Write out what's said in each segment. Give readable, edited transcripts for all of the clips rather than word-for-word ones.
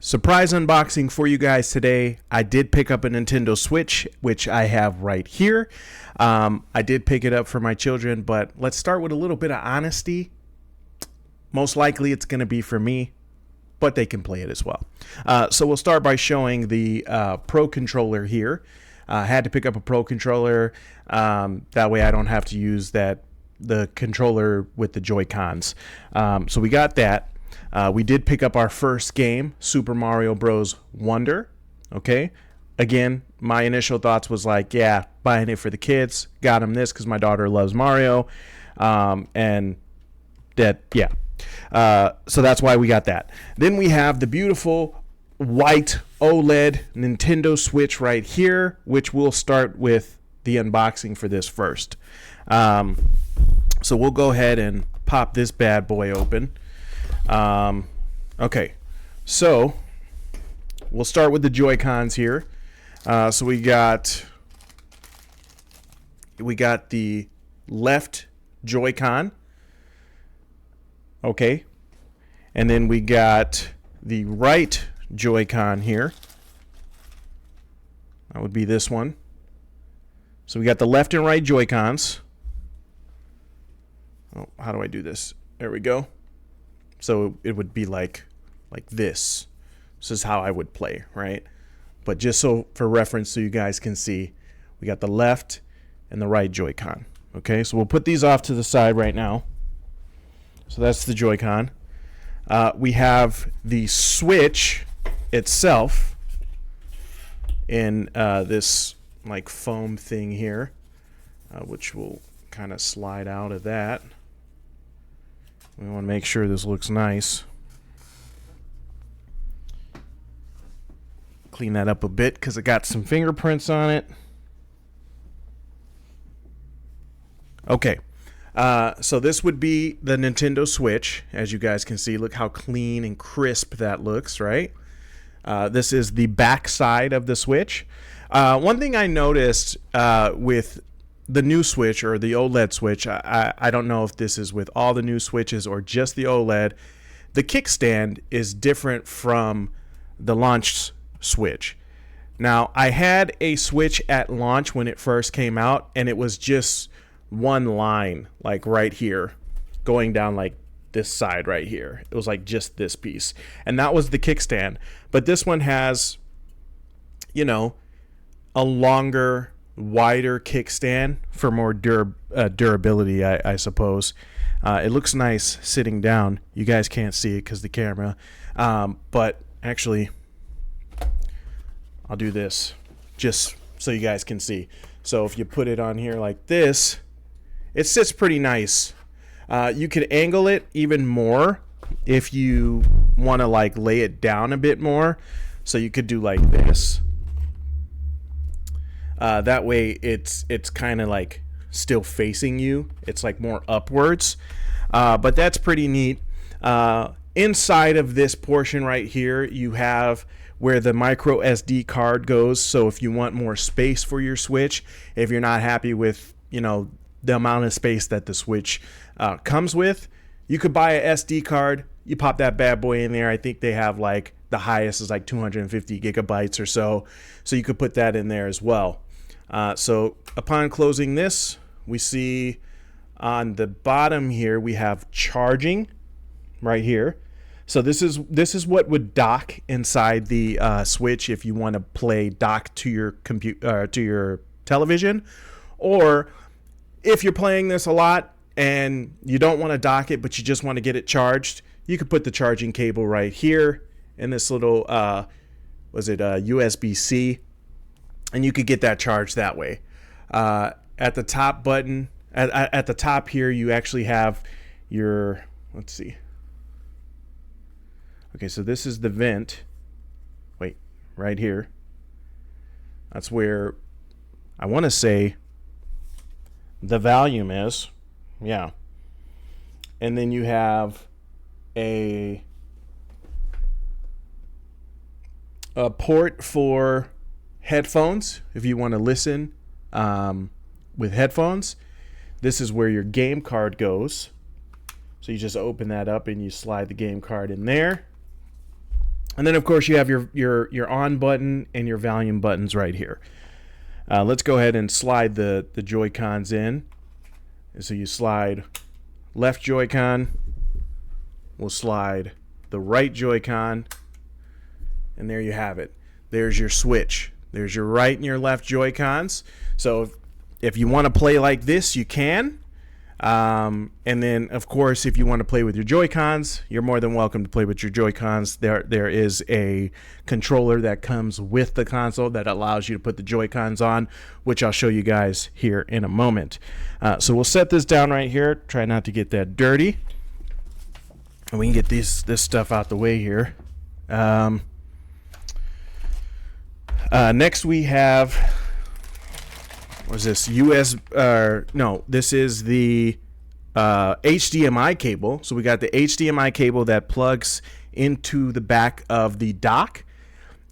Surprise unboxing for you guys today. I did pick up a Nintendo Switch, which I have right here. I did pick it up for my children, but let's start with a little bit of honesty. Most likely it's going to be for me, but they can play it as well. So we'll start by showing the Pro Controller here. I had to pick up a Pro Controller. That way I don't have to use the controller with the Joy-Cons. So we got that. We did pick up our first game, Super Mario Bros. Wonder. Okay. Again, my initial thoughts was like, yeah, buying it for the kids. Got them this because my daughter loves Mario. And that, yeah. So that's why we got that. Then we have the beautiful white OLED Nintendo Switch right here, which we'll start with the unboxing for this first. So we'll go ahead and pop this bad boy open. Okay, so we'll start with the Joy-Cons here. So we got the left Joy-Con. Okay, and then we got the right Joy-Con here. That would be this one. So we got the left and right Joy-Cons. Oh, how do I do this? There we go. So it would be like this. This is how I would play, right? But just so for reference so you guys can see, we got the left and the right Joy-Con. Okay, so we'll put these off to the side right now. So that's the Joy-Con. We have the Switch itself in this like foam thing here, which will kind of slide out of that. We want to make sure this looks nice. Clean that up a bit because it got some fingerprints on it. Okay, so this would be the Nintendo Switch. As you guys can see, look how clean and crisp that looks, right? This is the back side of the Switch. One thing I noticed with the new Switch or the OLED Switch, I don't know if this is with all the new Switches or just the OLED, the kickstand is different from the launch Switch. Now, I had a Switch at launch when it first came out, and it was just one line, like right here, going down like this side right here. It was like just this piece, and that was the kickstand. But this one has, you know, a longer, wider kickstand for more durability, I suppose. It looks nice sitting down. You guys can't see it because the camera, but actually I'll do this just so you guys can see. So if you put it on here like this, it sits pretty nice. You could angle it even more if you want to like lay it down a bit more. So you could do like this. That way it's kind of like still facing you. It's like more upwards. But that's pretty neat. Inside of this portion right here, you have where the micro SD card goes. So if you want more space for your Switch, if you're not happy with, you know, the amount of space that the Switch comes with, you could buy a SD card. You pop that bad boy in there. I think they have like the highest is like 250 gigabytes or so. So you could put that in there as well. So upon closing this, we see on the bottom here, we have charging right here. So this is what would dock inside the Switch if you want to play dock to your computer to your television, or if you're playing this a lot and you don't want to dock it but you just want to get it charged, you could put the charging cable right here in this little USB-C, and you could get that charged that way. At the top button, at the top here, you actually have your, let's see. Okay, so this is the vent. Wait, right here. That's where I want to say the volume is. Yeah. And then you have a port for headphones if you want to listen with headphones. This is where your game card goes. So you just open that up and you slide the game card in there. And then, of course, you have your on button and your volume buttons right here. Let's go ahead and slide the Joy-Cons in. So you slide left Joy-Con. We'll slide the right Joy-Con. And there you have it. There's your switch. There's your right and your left Joy-Cons. So if you want to play like this, you can. And then, of course, if you want to play with your Joy-Cons, you're more than welcome to play with your Joy-Cons. There is a controller that comes with the console that allows you to put the Joy-Cons on, which I'll show you guys here in a moment. So we'll set this down right here. Try not to get that dirty. And we can get this stuff out the way here. Next we have, what is this? This is the HDMI cable. So we got the HDMI cable that plugs into the back of the dock,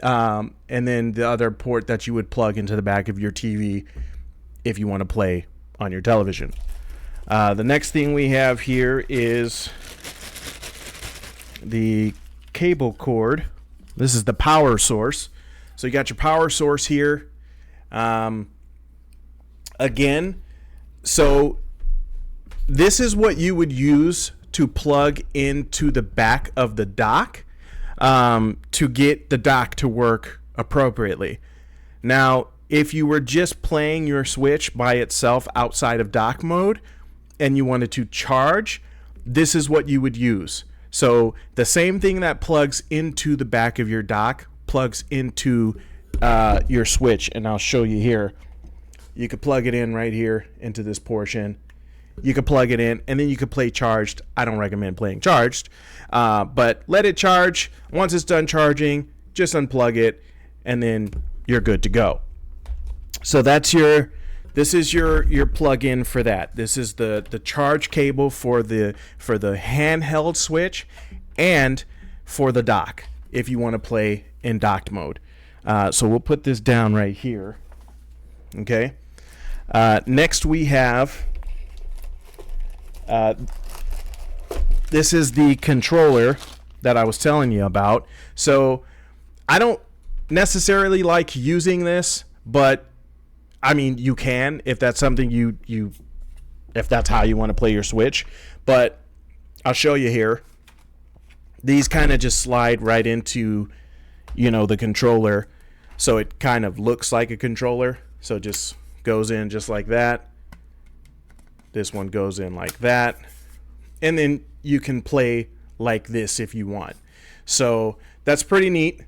and then the other port that you would plug into the back of your TV if you want to play on your television. The next thing we have here is the cable cord. This is the power source. So you got your power source here. Again, so this is what you would use to plug into the back of the dock to get the dock to work appropriately. Now, if you were just playing your Switch by itself outside of dock mode and you wanted to charge, this is what you would use. So the same thing that plugs into the back of your dock plugs into your Switch, and I'll show you here. You could plug it in right here into this portion. You could plug it in, and then you could play charged. I don't recommend playing charged, but let it charge. Once it's done charging, just unplug it, and then you're good to go. So this is your plug-in for that. This is the charge cable for the handheld Switch and for the dock if you want to play in docked mode. So we'll put this down right here. Okay. Next we have this is the controller that I was telling you about. So I don't necessarily like using this, but I mean, you can if that's something if that's how you want to play your Switch. But I'll show you here. These kind of just slide right into, the controller. So it kind of looks like a controller. So it just goes in just like that. This one goes in like that. And then you can play like this if you want. So that's pretty neat.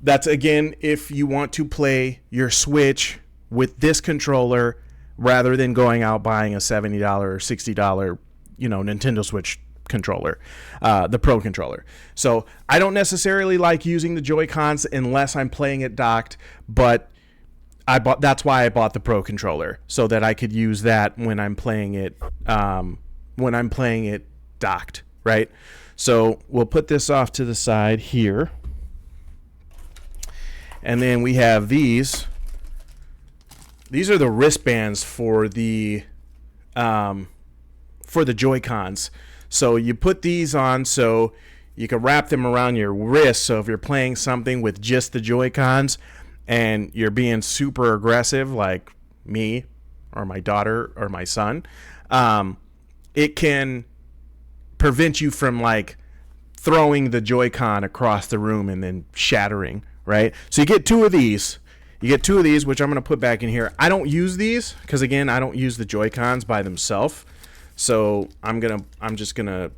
That's, again, if you want to play your Switch with this controller rather than going out buying a $70 or $60, Nintendo Switch controller, the Pro controller. So I don't necessarily like using the Joy-Cons unless I'm playing it docked, but that's why I bought the Pro controller, so that I could use that when I'm playing it docked, right? So we'll put this off to the side here. And then we have these. These are the wristbands for the Joy-Cons. So you put these on so you can wrap them around your wrist. So if you're playing something with just the Joy-Cons and you're being super aggressive, like me or my daughter or my son, it can prevent you from throwing the Joy-Con across the room and then shattering, right? So you get two of these. Which I'm going to put back in here. I don't use these because, again, I don't use the Joy-Cons by themselves. So I'm just going to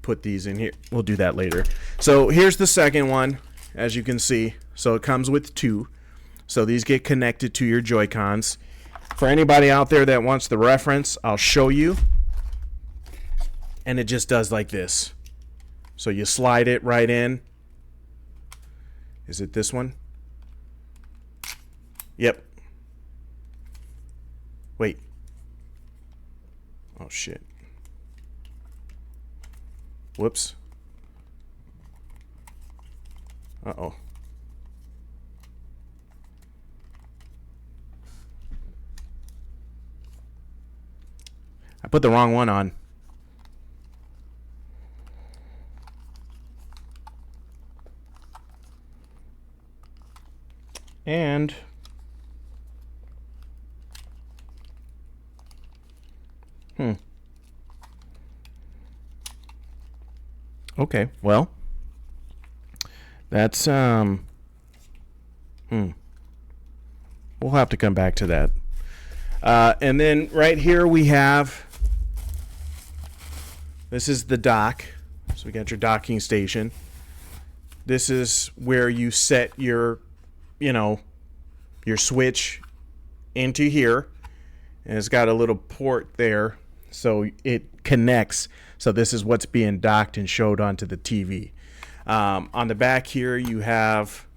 put these in here. We'll do that later. So here's the second one, as you can see. So it comes with two. So these get connected to your Joy-Cons. For anybody out there that wants the reference, I'll show you. And it just does like this. So you slide it right in. Is it this one? Yep. Wait. Oh, shit. Whoops. Uh-oh. I put the wrong one on. And okay, well, that's we'll have to come back to that. And then right here we have, this is the dock. So we got your docking station. This is where you set your, your switch into here. And it's got a little port there, so it connects. So this is what's being docked and showed onto the TV. On the back here, you have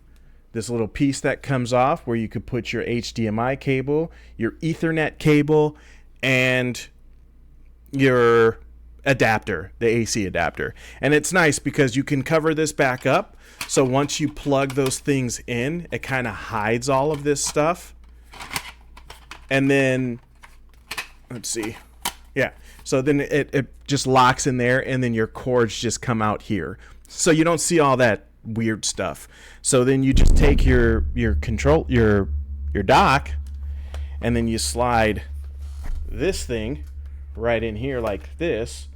this little piece that comes off where you could put your HDMI cable, your Ethernet cable, and your adapter, the AC adapter. And it's nice because you can cover this back up. So once you plug those things in, it kind of hides all of this stuff. And then, let's see. Yeah. So then it just locks in there, and then your cords just come out here. So you don't see all that weird stuff. So then you just take your dock, and then you slide this thing right in here like this.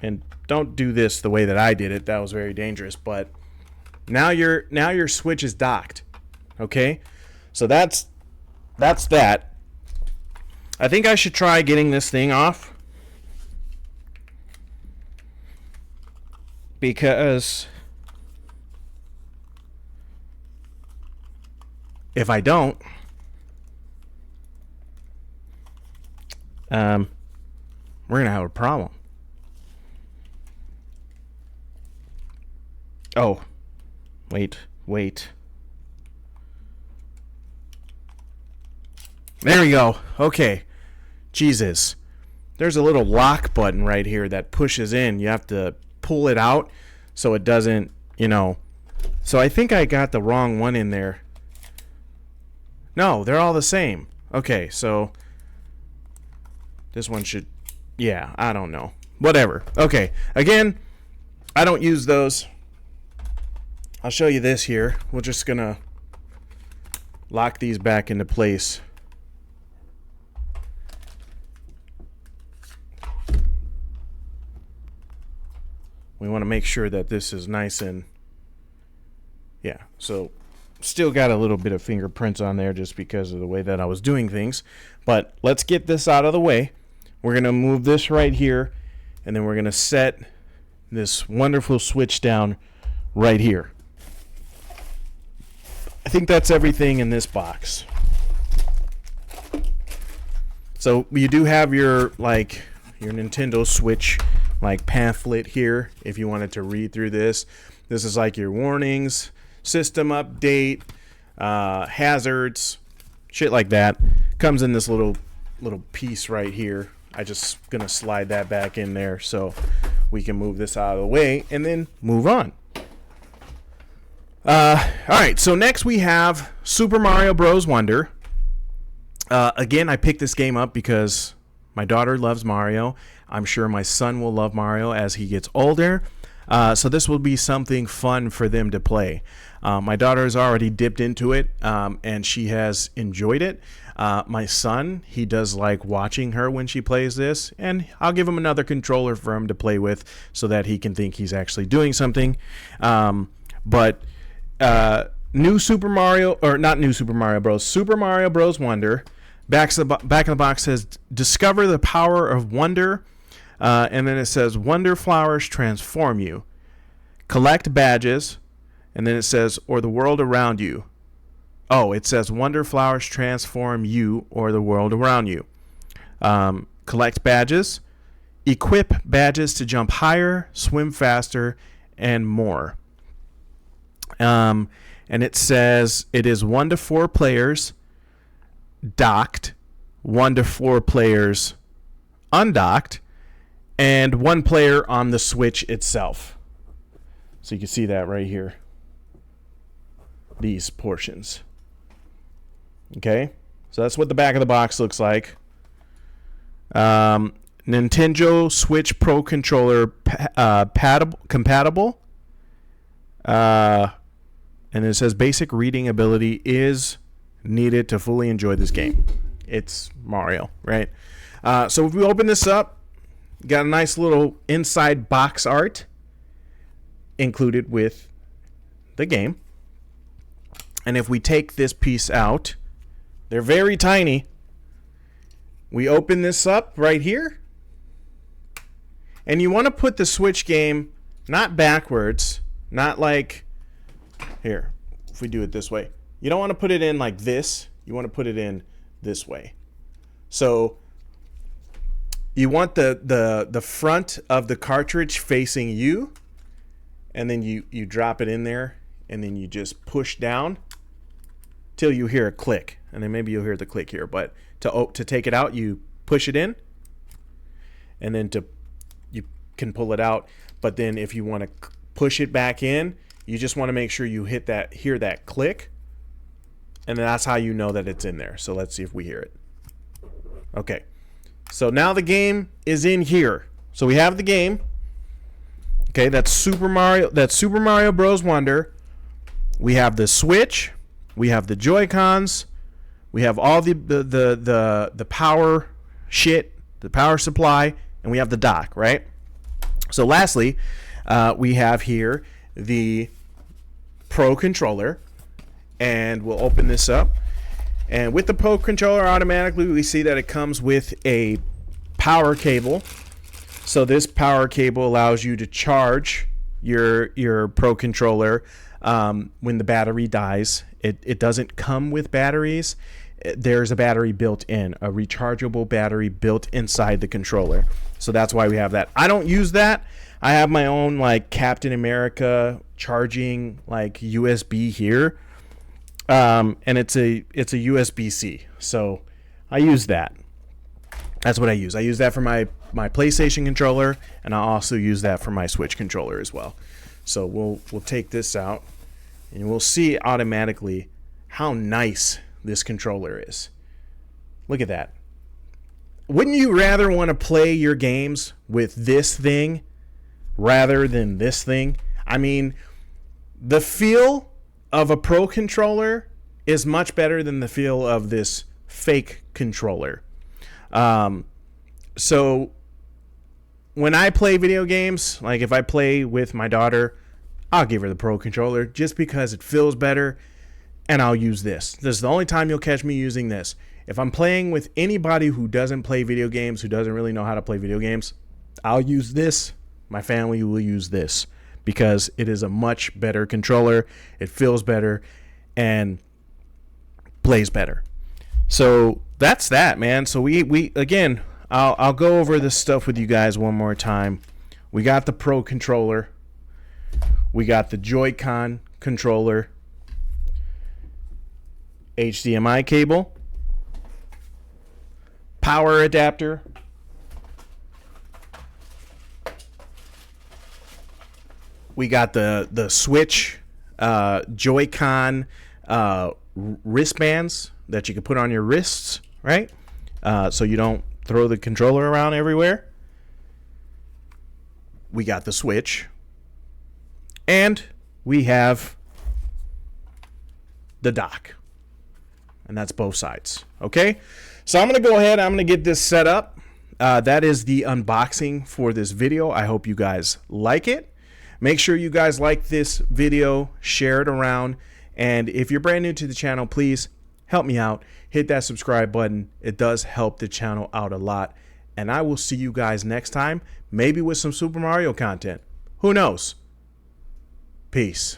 And don't do this the way that I did it. That was very dangerous. But now your switch is docked. Okay? So that's that. I think I should try getting this thing off, because if I don't, we're gonna have a problem. Oh, wait. There we go. Okay. Jesus. There's a little lock button right here that pushes in. You have to pull it out so it doesn't, So I think I got the wrong one in there. No, they're all the same. Okay, so this one should, yeah, I don't know. Whatever. Okay, again, I don't use those. I'll show you this here. We're just going to lock these back into place. We want to make sure that this is nice and, yeah, so still got a little bit of fingerprints on there just because of the way that I was doing things. But let's get this out of the way. We're going to move this right here, and then we're going to set this wonderful switch down right here. I think that's everything in this box. So you do have your Nintendo Switch pamphlet here if you wanted to read through this. This is like your warnings, system update, hazards, shit like that. Comes in this little piece right here. I just gonna slide that back in there so we can move this out of the way and then move on. Alright, so next we have Super Mario Bros. Wonder. Again, I picked this game up because my daughter loves Mario. I'm sure my son will love Mario as he gets older. So this will be something fun for them to play. My daughter has already dipped into it, and she has enjoyed it. My son, he does like watching her when she plays this, and I'll give him another controller for him to play with so that he can think he's actually doing something. But new Super Mario, or not new Super Mario Bros., Super Mario Bros. Wonder. Back of the box says, discover the power of wonder. And then it says, wonder flowers transform you. Collect badges. And then it says, or the world around you. Oh, it says, wonder flowers transform you or the world around you. Collect badges. Equip badges to jump higher, swim faster, and more. And it says, it is 1 to 4 players docked, 1 to 4 players undocked, and 1 player on the Switch itself. So you can see that right here. These portions. Okay? So that's what the back of the box looks like. Nintendo Switch Pro Controller compatible. and it says basic reading ability is needed to fully enjoy this game. It's Mario, right? So if we open this up, got a nice little inside box art included with the game. And if we take this piece out, they're very tiny. We open this up right here. And you want to put the Switch game not backwards, not like here. If we do it this way, you don't want to put it in like this. You want to put it in this way. So you want the front of the cartridge facing you, and then you drop it in there, and then you just push down till you hear a click, and then maybe you'll hear the click here. But to take it out, you push it in, and then you can pull it out. But then if you want to push it back in, you just want to make sure you hear that click, and then that's how you know that it's in there. So let's see if we hear it. Okay, so now the game is in here. So we have the game. Okay, that's Super Mario Bros. Wonder. We have the Switch. We have the Joy-Cons. We have all the power shit, the power supply, and we have the dock, right? So lastly, we have here the Pro Controller, and we'll open this up. And with the Pro Controller, automatically we see that it comes with a power cable. So this power cable allows you to charge your Pro Controller when the battery dies. It doesn't come with batteries. There's a battery built in, a rechargeable battery built inside the controller. So that's why we have that. I don't use that. I have my own like Captain America charging like USB here. And it's a USB-C. So I use that. That's what I use. I use that for my PlayStation controller, and I also use that for my Switch controller as well. So we'll take this out, and we'll see automatically how nice this controller is. Look at that. Wouldn't you rather want to play your games with this thing rather than this thing? I mean, the feel of a Pro controller is much better than the feel of this fake controller. So when I play video games, like if I play with my daughter, I'll give her the Pro controller just because it feels better, and I'll use this. This is the only time you'll catch me using this. If I'm playing with anybody who doesn't play video games, who doesn't really know how to play video games, I'll use this. My family will use this because it is a much better controller. It feels better and plays better. So that's that, man. So we again, I'll go over this stuff with you guys one more time. We got the Pro controller. We got the Joy-Con controller. HDMI cable. Power adapter. We got the Switch Joy-Con wristbands that you can put on your wrists, right? So you don't throw the controller around everywhere. We got the Switch. And we have the dock. And that's both sides. Okay? So I'm going to go ahead. I'm going to get this set up. That is the unboxing for this video. I hope you guys like it. Make sure you guys like this video. Share it around. And if you're brand new to the channel, please help me out. Hit that subscribe button. It does help the channel out a lot. And I will see you guys next time. Maybe with some Super Mario content. Who knows? Peace.